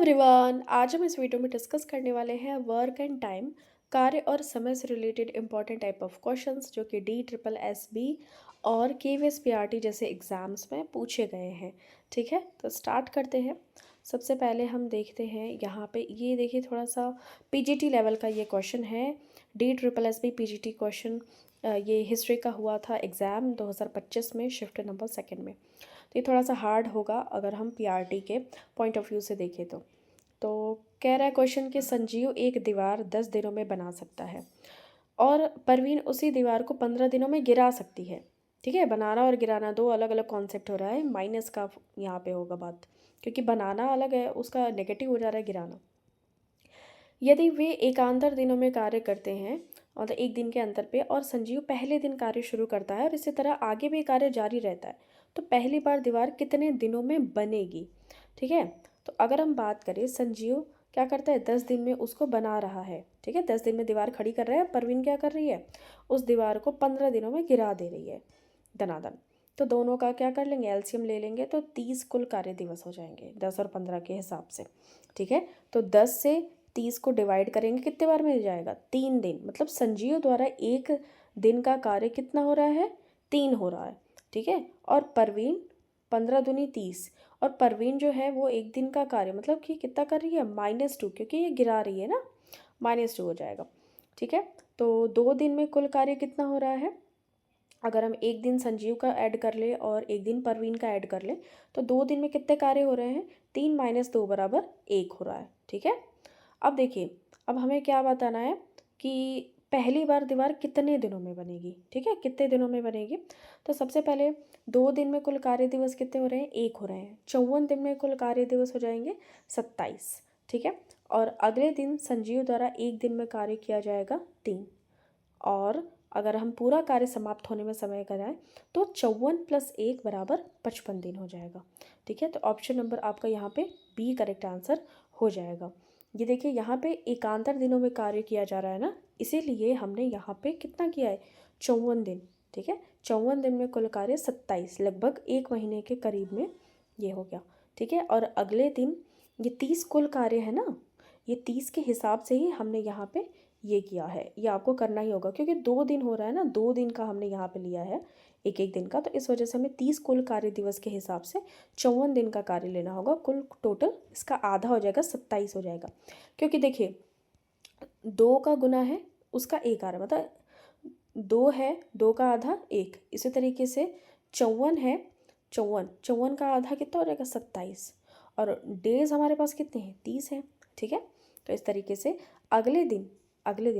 Everyone, आज हम इस वीडियो में डिस्कस करने वाले हैं वर्क एंड टाइम, कार्य और समय से related important type of questions जो कि DSSB और KVS PRT जैसे एग्जाम्स में पूछे गए हैं। ठीक है, तो स्टार्ट करते हैं। सबसे पहले हम देखते हैं यहाँ पे, ये देखिए थोड़ा सा PGT लेवल का ये क्वेश्चन है। DSSB PGT क्वेश्चन ये हिस्ट्री का हुआ था एग्ज़ाम 2025 में, शिफ्ट नंबर 2 में। तो ये थोड़ा सा हार्ड होगा अगर हम PRT के पॉइंट ऑफ व्यू से देखें तो कह रहा है क्वेश्चन कि संजीव एक दीवार 10 दिनों में बना सकता है और परवीन उसी दीवार को 15 दिनों में गिरा सकती है। ठीक है, बनाना और गिराना दो अलग अलग कॉन्सेप्ट हो रहा है, माइनस का यहाँ पे होगा बात, क्योंकि बनाना अलग है, उसका नेगेटिव हो जा रहा है गिराना। यदि वे एकांतर दिनों में कार्य करते हैं और एक दिन के अंतर पे, और संजीव पहले दिन कार्य शुरू करता है और इसी तरह आगे भी कार्य जारी रहता है, तो पहली बार दीवार कितने दिनों में बनेगी। ठीक है, तो अगर हम बात करें, संजीव क्या करता है, 10 दिन में उसको बना रहा है। ठीक है, 10 दिन में दीवार खड़ी कर रहा है। परवीन क्या कर रही है, उस दीवार को 15 दिनों में गिरा दे रही है दनादन। तो दोनों का क्या कर लेंगे, एलसीएम ले लेंगे, तो 30 कुल कार्य दिवस हो जाएंगे 10 और 15 के हिसाब से। ठीक है, तो 10 से 30 को डिवाइड करेंगे, कितने बार मिल जाएगा, 3 दिन। मतलब संजीव द्वारा एक दिन का कार्य कितना हो रहा है, 3 हो रहा है। ठीक है, और परवीन 15 दूनी 30, और परवीन जो है वो एक दिन का कार्य मतलब कि कितना कर रही है, -2, क्योंकि ये गिरा रही है ना, -2 हो जाएगा। ठीक है, तो 2 दिन में कुल कार्य कितना हो रहा है, अगर हम एक दिन संजीव का ऐड कर ले और एक दिन परवीन का ऐड कर ले, तो 2 दिन में कितने कार्य हो रहे हैं, 3 - 2 = 1 हो रहा है। ठीक है, अब देखिए, अब हमें क्या बताना है कि पहली बार दीवार कितने दिनों में बनेगी। ठीक है, कितने दिनों में बनेगी, तो सबसे पहले 2 दिन में कुल कार्य दिवस कितने हो रहे हैं, 1 हो रहे हैं। 54 दिन में कुल कार्य दिवस हो जाएंगे 27। ठीक है, और अगले दिन संजीव द्वारा एक दिन में कार्य किया जाएगा 3, और अगर हम पूरा कार्य समाप्त होने में समय कराएं तो 54 + 1 = 55 दिन हो जाएगा। ठीक है, तो ऑप्शन नंबर आपका यहाँ पे बी करेक्ट आंसर हो जाएगा। ये देखिए, यहाँ पे एकांतर दिनों में कार्य किया जा रहा है ना, इसीलिए हमने यहाँ पे कितना किया है, 54 दिन। ठीक है, 54 दिन में कुल कार्य 27, लगभग 1 महीने के करीब में ये हो गया। ठीक है, और अगले दिन ये 30 कुल कार्य है ना, ये 30 के हिसाब से ही हमने यहाँ पे ये किया है। ये आपको करना ही होगा, क्योंकि 2 दिन हो रहा है ना, 2 दिन का हमने यहाँ पे लिया है, एक एक दिन का, तो इस वजह से हमें 30 कुल कार्य दिवस के हिसाब से 54 दिन का कार्य लेना होगा। कुल टोटल इसका आधा हो जाएगा, 27 हो जाएगा। क्योंकि देखिए, 2 का गुना है उसका 1 आ रहा है, मतलब 2 है, 2 का आधा 1। इसी तरीके से 54 है, 54 का आधा कितना हो जाएगा, 27, और डेज हमारे पास कितने हैं, 30 है। ठीक है, तो इस तरीके से अगले दिन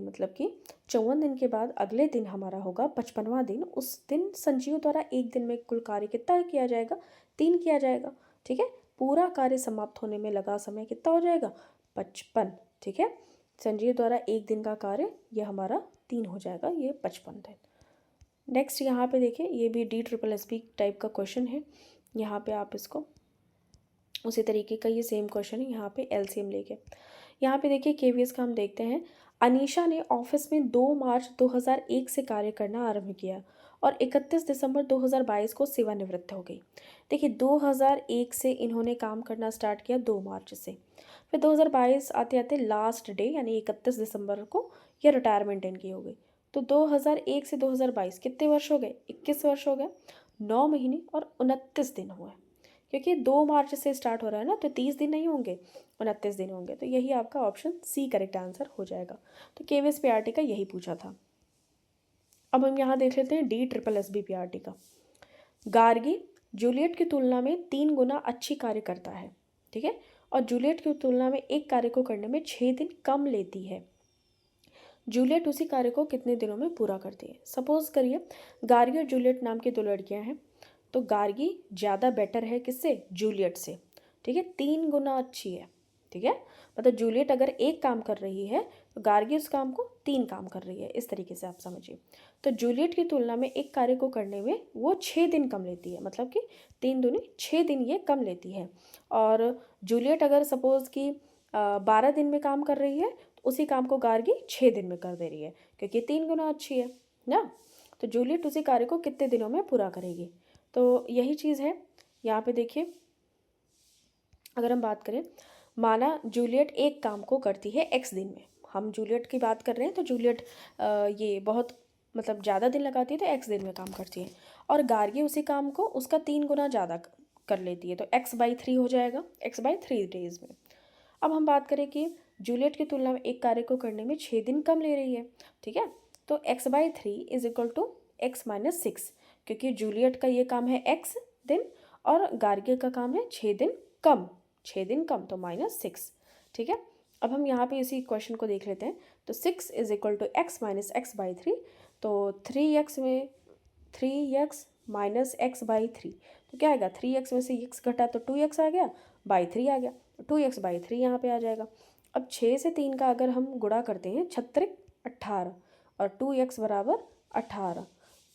मतलब कि 54 दिन के बाद अगले दिन हमारा होगा 55वां दिन। उस दिन संजीव द्वारा एक दिन में कुल कार्य कितना किया जाएगा, 3 किया जाएगा। ठीक है, पूरा कार्य समाप्त होने में लगा समय कितना हो जाएगा, 55। ठीक है, संजीव द्वारा एक दिन का कार्य ये हमारा 3 हो जाएगा, ये 55 दिन। नेक्स्ट यहाँ पे देखिए, ये भी DSSB टाइप का क्वेश्चन है। यहाँ पे आप इसको उसी तरीके का ये सेम क्वेश्चन है, यहाँ पे एलसीएम लेके। यहाँ पे देखिए केवीएस का हम देखते हैं। अनीशा ने ऑफिस में 2 मार्च 2001 से कार्य करना आरंभ किया और 31 दिसंबर 2022 को सेवानिवृत्त हो गई। देखिए, 2001 से इन्होंने काम करना स्टार्ट किया, 2 मार्च से, फिर 2022 आते आते लास्ट डे यानी 31 दिसंबर को ये रिटायरमेंट इनकी हो गई। तो 2001 से 2022 कितने वर्ष हो गए, 21 वर्ष हो गए, 9 महीने और 29 दिन हुए, क्योंकि 2 मार्च से स्टार्ट हो रहा है ना, तो 30 दिन नहीं होंगे, 29 दिन होंगे। तो यही आपका ऑप्शन सी करेक्ट आंसर हो जाएगा। तो KVS PRT का यही पूछा था। अब हम यहाँ देख लेते हैं DSSB PRT का। गार्गी जूलियट की तुलना में 3 गुना अच्छी कार्य करता है। ठीक है, और जूलियट की तुलना में एक कार्य को करने में 6 दिन कम लेती है। जूलियट उसी कार्य को कितने दिनों में पूरा करती है। सपोज करिए, गार्गी और जूलियट नाम की 2 लड़कियां हैं, तो गार्गी ज़्यादा बेटर है किससे, जूलियट से। ठीक है, 3 गुना अच्छी है। ठीक है, मतलब जूलियट अगर एक काम कर रही है तो गार्गी उस काम को 3 काम कर रही है, इस तरीके से आप समझिए। तो जूलियट की तुलना में एक कार्य को करने में वो 6 दिन कम लेती है, मतलब कि 3 दूनी 6 दिन ये कम लेती है। और जूलियट अगर सपोज़ कि 12 दिन में काम कर रही है, तो उसी काम को गार्गी 6 दिन में कर दे रही है, क्योंकि 3 गुना अच्छी है ना। तो जूलियट उसी कार्य को कितने दिनों में पूरा करेगी, तो यही चीज़ है। यहाँ पे देखिए, अगर हम बात करें, माना जूलियट एक काम को करती है x दिन में, हम जूलियट की बात कर रहे हैं तो जूलियट ये बहुत मतलब ज़्यादा दिन लगाती है तो x दिन में काम करती है, और गार्गी उसी काम को उसका 3 गुना ज़्यादा कर लेती है तो x/3 हो जाएगा, x/3 डेज में। अब हम बात करें कि जूलियट की तुलना में एक कार्य को करने में 6 दिन कम ले रही है, ठीक है, तो x/3 is equal to x-6, क्योंकि जूलियट का ये काम है x दिन और गार्गी का काम है 6 दिन कम, 6 दिन कम तो -6, ठीक है। अब हम यहाँ पे इसी क्वेश्चन को देख लेते हैं, तो 6 इज इक्वल टू x-x/3, तो 3x में 3x माइनस x/3, तो क्या आएगा, 3x में से x घटा तो 2x आ गया, बाई 3 आ गया, 2x/3 यहाँ पे आ जाएगा। अब 6 से 3 का अगर हम गुणा करते हैं 36 18 और 2x बराबर 18,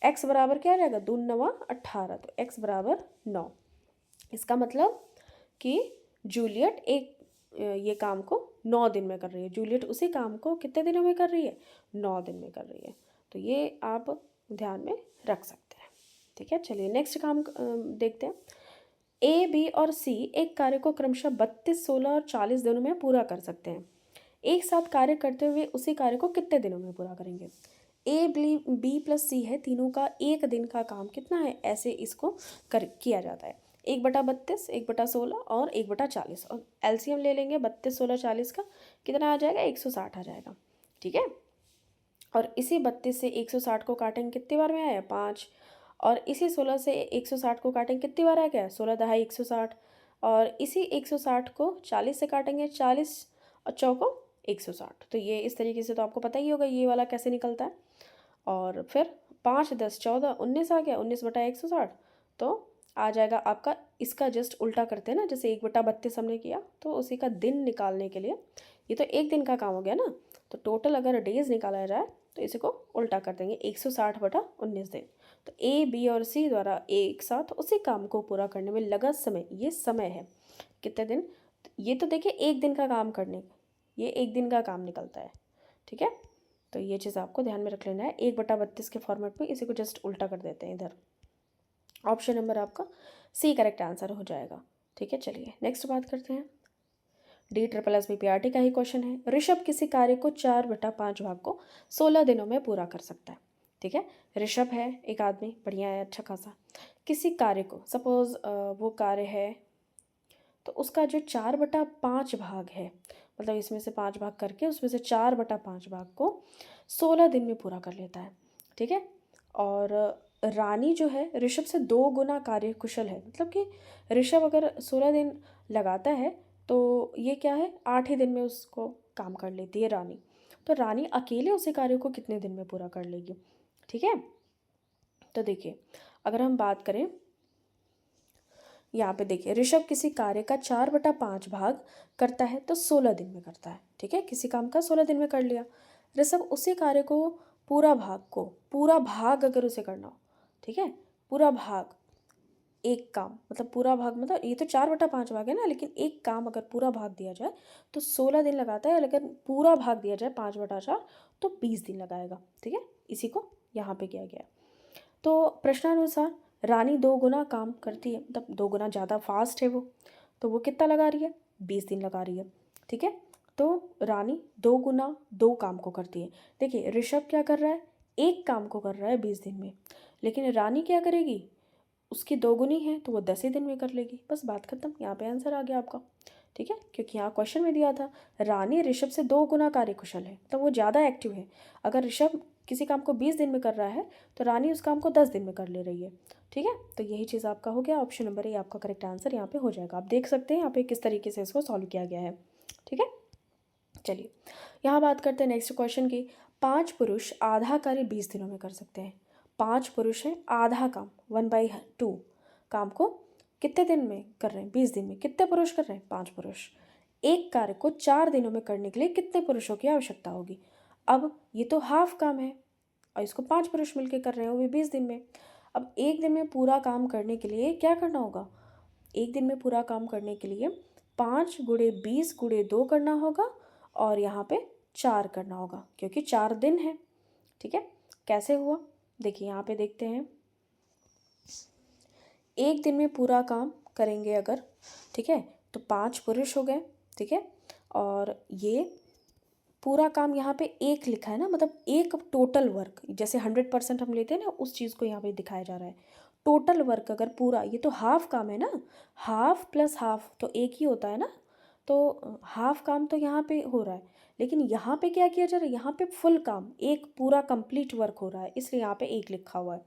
x बराबर क्या आ जाएगा, 2 9 18, तो x बराबर 9। इसका मतलब कि जूलियट ये काम को 9 दिन में कर रही है, जूलियट उसी काम को कितने दिनों में कर रही है, 9 दिन में कर रही है, तो ये आप ध्यान में रख सकते हैं, ठीक है। चलिए नेक्स्ट काम देखते हैं। ए बी और सी एक कार्य को क्रमशः 32 16 और 40 दिनों में पूरा कर सकते हैं। एक साथ कार्य करते हुए उसी कार्य को कितने दिनों में पूरा करेंगे। ए बी प्लस सी है, तीनों का एक दिन का काम कितना है, ऐसे इसको किया जाता है, 1/32 1/16 और 1/40, और एलसीएम ले लेंगे 32 16 40 का, कितना आ जाएगा, 160 आ जाएगा, ठीक है। और इसी 32 से 160 को काटेंगे कितनी बार में आया, 5, और इसी 16 से 160 को काटेंगे कितनी बार आ गया, 16 दहाई 160, और इसी 160 को 40 से काटेंगे, 40 और चौको 160, तो ये इस तरीके से तो आपको पता ही होगा ये वाला कैसे निकलता है। और फिर 5 10 14 19 आ गया, 19/160, तो आ जाएगा आपका, इसका जस्ट उल्टा करते हैं ना, जैसे 1/32 हमने किया, तो उसी का दिन निकालने के लिए, ये तो एक दिन का काम हो गया ना, तो टोटल अगर डेज निकाला जाए तो इसी को उल्टा कर देंगे, 160/19 दिन। तो ए बी और सी द्वारा एक साथ उसी काम को पूरा करने में लगा समय, ये समय है कितने दिन, ये तो देखिए एक दिन का काम करने, ये एक दिन का काम निकलता है, ठीक है। तो ये चीज़ आपको ध्यान में रख लेना है, 1/32 के फॉर्मेट में इसी को जस्ट उल्टा कर देते हैं इधर। ऑप्शन नंबर आपका सी करेक्ट आंसर हो जाएगा, ठीक है। चलिए नेक्स्ट बात करते हैं। DSSSB का ही क्वेश्चन है। ऋषभ किसी कार्य को 4/5 भाग को 16 दिनों में पूरा कर सकता है, ठीक है। ऋषभ है एक आदमी, बढ़िया है, अच्छा खासा, किसी कार्य को सपोज वो कार्य है, तो उसका जो 4/5 भाग है, मतलब इसमें से 5 भाग करके उसमें से 4/5 भाग को 16 दिन में पूरा कर लेता है, ठीक है। और रानी जो है ऋषभ से 2 गुना कार्यकुशल है, मतलब कि ऋषभ अगर 16 दिन लगाता है तो ये क्या है, 8 ही दिन में उसको काम कर लेती है रानी, तो रानी अकेले उसी कार्य को कितने दिन में पूरा कर लेगी, ठीक है। तो देखिए अगर हम बात करें, यहाँ पे देखिए ऋषभ किसी कार्य का 4/5 भाग करता है तो 16 दिन में करता है, ठीक है, किसी काम का 16 दिन में कर लिया। ऋषभ उसी कार्य को पूरा भाग अगर उसे करना हो, ठीक है, पूरा भाग, एक काम मतलब पूरा भाग, मतलब ये तो 4/5 भाग है ना, लेकिन एक काम अगर पूरा भाग दिया जाए तो 16 दिन लगाता है, अगर पूरा भाग दिया जाए 5/4 तो 20 दिन लगाएगा, ठीक है, इसी को यहाँ पे किया गया। तो प्रश्नानुसार रानी 2 गुना काम करती है, मतलब 2 गुना ज़्यादा फास्ट है वो, तो वो कितना लगा रही है, 20 दिन लगा रही है, ठीक है। तो रानी 2 गुना 2 काम को करती है। देखिए ऋषभ क्या कर रहा है, एक काम को कर रहा है 20 दिन में, लेकिन रानी क्या करेगी, उसकी 2 गुनी है तो वो 10 ही दिन में कर लेगी, बस बात खत्म, यहाँ पे आंसर आ गया आपका, ठीक है। क्योंकि यहाँ क्वेश्चन में दिया था रानी ऋषभ से 2 गुना कार्यकुशल है, तो वो ज़्यादा एक्टिव है, अगर ऋषभ किसी काम को 20 दिन में कर रहा है तो रानी उस काम को 10 दिन में कर ले रही है, ठीक है। तो यही चीज़ आपका हो गया, ऑप्शन नंबर ए आपका करेक्ट आंसर यहाँ पे हो जाएगा। आप देख सकते हैं यहाँ पे किस तरीके से इसको सॉल्व किया गया है, ठीक है। चलिए यहाँ बात करते हैं नेक्स्ट क्वेश्चन की। 5 पुरुष आधा कार्य 20 दिनों में कर सकते हैं। 5 पुरुष हैं, आधा काम 1/2 काम को कितने दिन में कर रहे हैं, 20 दिन में। कितने पुरुष कर रहे हैं, 5 पुरुष। एक कार्य को 4 दिनों में करने के लिए कितने पुरुषों की आवश्यकता होगी। अब ये तो हाफ काम है और इसको 5 पुरुष मिलकर कर रहे हैं, वो भी 20 दिन में। अब एक दिन में पूरा काम करने के लिए क्या करना होगा, एक दिन में पूरा काम करने के लिए 5 × 20 × 2 करना होगा, और यहाँ पे 4 करना होगा, क्योंकि 4 दिन है, ठीक है। कैसे हुआ, देखिए यहाँ पे देखते हैं। एक दिन में पूरा काम करेंगे अगर, ठीक है, तो 5 पुरुष हो गए, ठीक है। और ये पूरा काम यहाँ पे एक लिखा है ना, मतलब एक टोटल वर्क, जैसे 100% हम लेते हैं ना, उस चीज़ को यहाँ पे दिखाया जा रहा है। टोटल वर्क अगर पूरा, ये तो हाफ काम है ना, हाफ प्लस हाफ तो एक ही होता है ना, तो हाफ काम तो यहाँ पे हो रहा है, लेकिन यहाँ पे क्या किया जा रहा है, यहाँ पे फुल काम, एक पूरा कंप्लीट वर्क हो रहा है, इसलिए यहाँ पे एक लिखा हुआ है।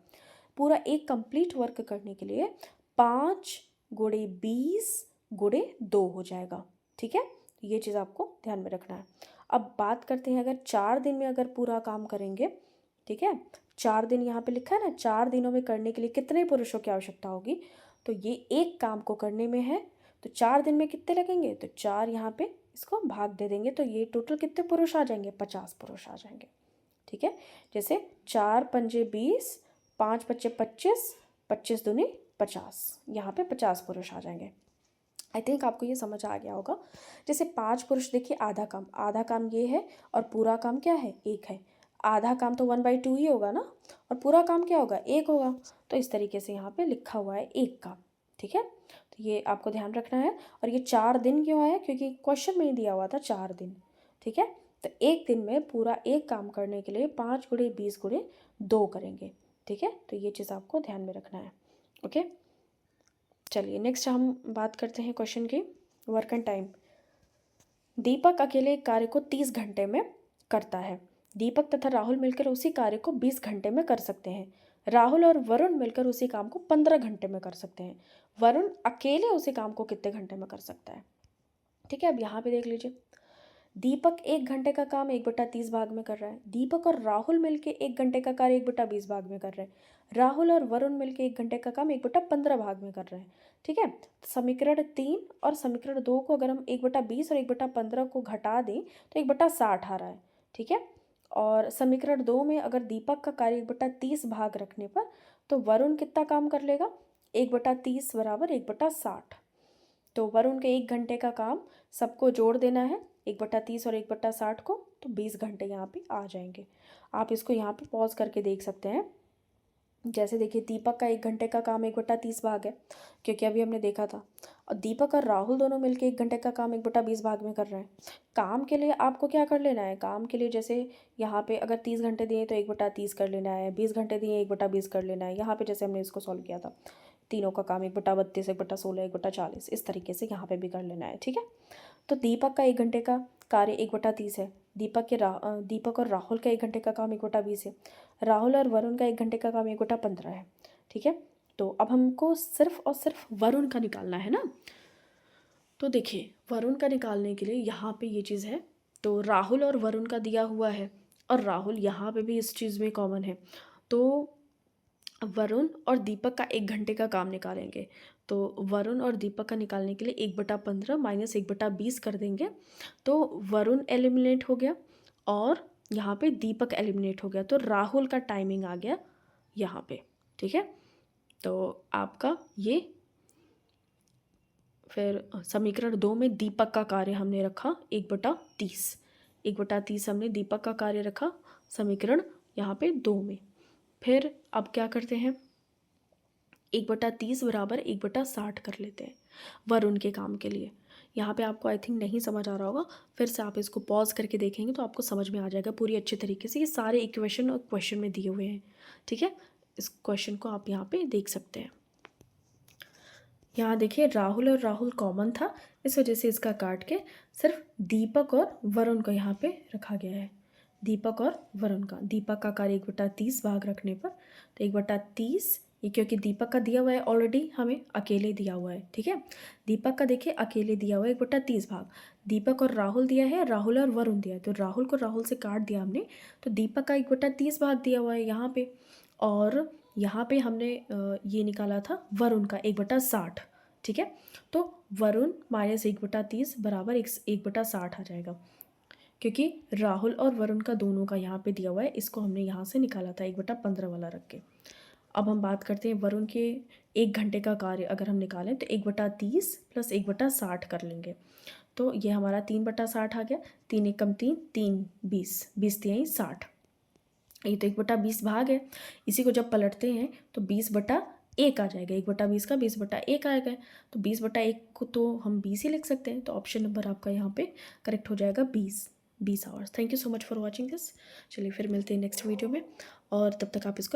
पूरा एक कंप्लीट वर्क करने के लिए 5 × 20 × 2 हो जाएगा, ठीक है। ये चीज़ आपको ध्यान में रखना है। अब बात करते हैं, अगर 4 दिन में अगर पूरा काम करेंगे, ठीक है, 4 दिन यहाँ पे लिखा है ना, 4 दिनों में करने के लिए कितने पुरुषों की आवश्यकता होगी, तो ये एक काम को करने में है, तो 4 दिन में कितने लगेंगे, तो 4 यहाँ पे इसको भाग दे देंगे, तो ये टोटल कितने पुरुष आ जाएंगे, 50 पुरुष आ जाएंगे, ठीक है। जैसे 4×5 = 20, 5×5 = 25, 25×2 = 50, यहाँ पे 50 पुरुष आ जाएंगे। आई थिंक आपको ये समझ आ गया होगा। जैसे 5 पुरुष, देखिए आधा काम ये है, और पूरा काम क्या है, एक है। आधा काम तो 1/2 ही होगा ना, और पूरा काम क्या होगा, एक होगा। तो इस तरीके से यहाँ पे लिखा हुआ है एक काम, ठीक है। तो ये आपको ध्यान रखना है। और ये 4 दिन क्यों आया, क्योंकि क्वेश्चन में ही दिया हुआ था 4 दिन, ठीक है। तो एक दिन में पूरा एक काम करने के लिए 5×20 × 2 करेंगे, ठीक है। तो ये चीज़ आपको ध्यान में रखना है, ओके। चलिए नेक्स्ट हम बात करते हैं क्वेश्चन की, वर्क एंड टाइम। दीपक अकेले एक कार्य को 30 घंटे में करता है। दीपक तथा राहुल मिलकर उसी कार्य को 20 घंटे में कर सकते हैं। राहुल और वरुण मिलकर उसी काम को 15 घंटे में कर सकते हैं। वरुण अकेले उसी काम को कितने घंटे में कर सकता है, ठीक है। अब यहाँ पे देख लीजिए, दीपक 1 घंटे का काम 1/30 भाग में कर रहा है। दीपक और राहुल मिलके 1 घंटे का कार्य 1/20 भाग में कर रहे हैं। राहुल और वरुण मिलके 1 घंटे का काम 1/15 भाग में कर रहे हैं, ठीक है। समीकरण 3 और समीकरण 2 को अगर हम 1/20 और 1/15 को घटा दें तो 1/60 आ रहा है, ठीक है। और समीकरण 2 में अगर दीपक का कार्य 1/30 भाग रखने पर तो वरुण कितना काम कर लेगा, 1/30 = 1/60। तो वरुण के 1 घंटे का काम सबको जोड़ देना है, 1/30 और 1/60 को, तो 20 घंटे यहाँ पे आ जाएंगे। आप इसको यहाँ पे पॉज करके देख सकते हैं। जैसे देखिए, दीपक का 1 घंटे का काम 1/30 भाग है, क्योंकि अभी हमने देखा था। और दीपक और राहुल दोनों मिलके 1 घंटे का काम 1/20 भाग में कर रहे हैं। काम के लिए आपको क्या कर लेना है, काम के लिए जैसे यहाँ पे अगर 30 घंटे दिए तो 1/30 कर लेना है, 20 घंटे दिए 1/20 कर लेना है। यहाँ पे जैसे हमने इसको सॉल्व किया था, तीनों का काम 1/32, 1/16, 1/40, इस तरीके से यहाँ पे भी कर लेना है, ठीक है। तो दीपक का 1 घंटे का कार्य 1/30 है। दीपक और राहुल का 1 घंटे का काम 1/20 है। राहुल और वरुण का 1 घंटे का काम 1/15 है, ठीक है। तो अब हमको सिर्फ और सिर्फ वरुण का निकालना है ना। तो देखिए, वरुण का निकालने के लिए यहाँ पे ये चीज़ है, तो राहुल और वरुण का दिया हुआ है, और राहुल यहाँ पे भी इस चीज़ में कॉमन है। तो वरुण और दीपक का 1 घंटे का काम निकालेंगे, तो वरुण और दीपक का निकालने के लिए 1/15 - 1/20 कर देंगे, तो वरुण एलिमिनेट हो गया और यहाँ पे दीपक एलिमिनेट हो गया, तो राहुल का टाइमिंग आ गया यहाँ पे, ठीक है। तो आपका ये फिर समीकरण 2 में दीपक का कार्य हमने रखा 1/30, 1/30 हमने दीपक का कार्य रखा समीकरण यहाँ पे 2 में। फिर अब क्या करते हैं, 1/30 = 1/60 कर लेते हैं वरुण के काम के लिए। यहाँ पे आपको आई थिंक नहीं समझ आ रहा होगा, फिर से आप इसको पॉज करके देखेंगे तो आपको समझ में आ जाएगा पूरी अच्छी तरीके से। ये सारे इक्वेशन और क्वेश्चन में दिए हुए हैं, ठीक है। इस क्वेश्चन को आप यहाँ पे देख सकते हैं। यहाँ देखिए, राहुल और राहुल कॉमन था, इस वजह से इसका काट के सिर्फ दीपक और वरुण को यहाँ पे रखा गया है। दीपक और वरुण का, दीपक का कार्य 1/30 भाग रखने पर तो 1/30, ये क्योंकि दीपक का दिया हुआ है ऑलरेडी, हमें अकेले दिया हुआ है, ठीक है। दीपक का देखिए अकेले दिया हुआ है 1/30 भाग, दीपक और राहुल दिया है, राहुल और वरुण दिया है, तो राहुल को राहुल से काट दिया हमने, तो दीपक का 1/30 भाग दिया हुआ है यहाँ पे, और यहाँ पे हमने ये निकाला था वरुण का 1/60, ठीक है। तो वरुण - 1/30 = 1/60 आ जाएगा, क्योंकि राहुल और वरुण का दोनों का यहाँ पे दिया हुआ है, इसको हमने यहाँ से निकाला था 1/15 वाला रख के। अब हम बात करते हैं वरुण के 1 घंटे का कार्य अगर हम निकालें तो 1/30 + 1/60 कर लेंगे, तो ये हमारा 3/60 आ गया। 3 × 3 = 3, 20, 20 × 3 = 60। ये तो 1/20 भाग है, इसी को जब पलटते हैं तो 20/30 एक आ जाएगा, 1/20 का 20/1 आएगा, तो 20/1 को तो हम 20 ही लिख सकते हैं, तो ऑप्शन नंबर आपका यहाँ पे करेक्ट हो जाएगा 20 hours. Thank you so much for watching this. चलिए फिर मिलते हैं नेक्स्ट वीडियो में, और तब तक आप इसको